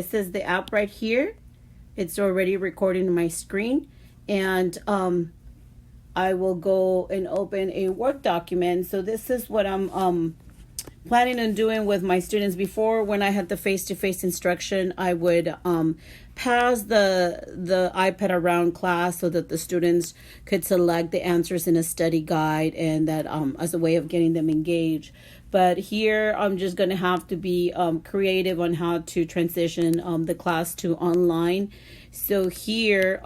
This is the app right here. It's already recording my screen, and I will go and open a Word document. So this is what I'm planning on doing with my students. Before, when I had the face-to-face instruction, I would pass the iPad around class so that the students could select the answers in a study guide, and that as a way of getting them engaged. But here I'm just going to have to be creative on how to transition the class to online. So here,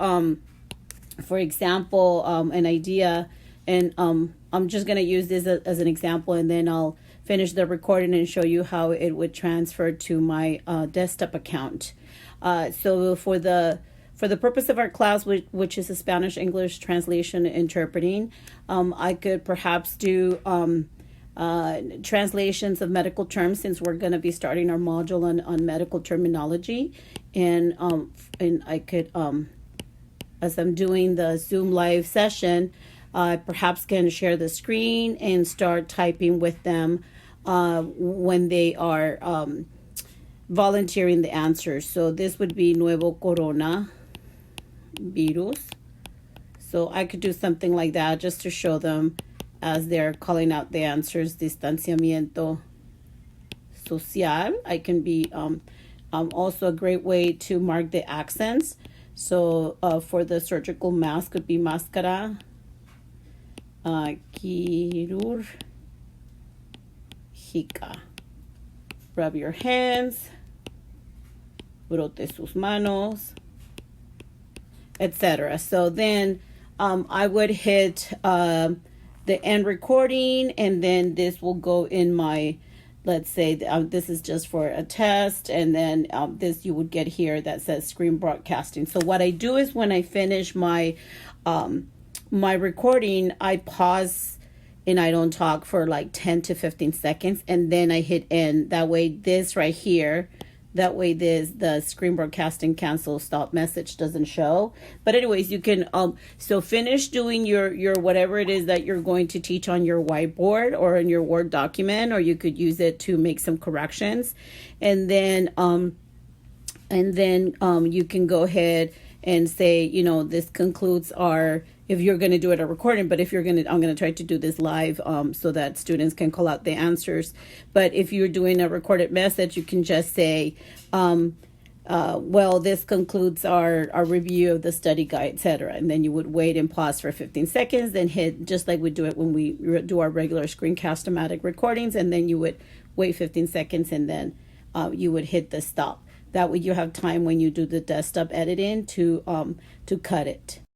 for example, an idea, and I'm just going to use this as an example, and then I'll finish the recording and show you how it would transfer to my desktop account. So for the purpose of our class, which is a Spanish-English translation interpreting, I could perhaps do translations of medical terms, since we're going to be starting our module on medical terminology, and I could, as I'm doing the Zoom live session, perhaps can share the screen and start typing with them when they are volunteering the answers. So this would be nuevo corona virus. So I could do something like that just to show them as they're calling out the answers. Distanciamiento social. I can be also a great way to mark the accents. So for the surgical mask would be máscara quirúrgica. Rub your hands, brote sus manos, etc. So then I would hit the end recording, and then this will go in my, let's say this is just for a test, and then this you would get here that says screen broadcasting. So what I do is, when I finish my my recording, I pause and I don't talk for like 10 to 15 seconds, and then I hit end. That way this right here, that way the screen broadcasting cancel stop message doesn't show. But anyways, you can so finish doing your whatever it is that you're going to teach on your whiteboard or in your Word document, or you could use it to make some corrections, and then you can go ahead and say, this concludes our, if you're going to do it a recording, but if you're going to, I'm going to try to do this live so that students can call out the answers. But if you're doing a recorded message, you can just say, well, this concludes our review of the study guide, etc. And then you would wait and pause for 15 seconds, then hit, just like we do it when we do our regular ScreencastoMatic recordings, and then you would wait 15 seconds, and then you would hit the stop. That way you have time when you do the desktop editing to cut it.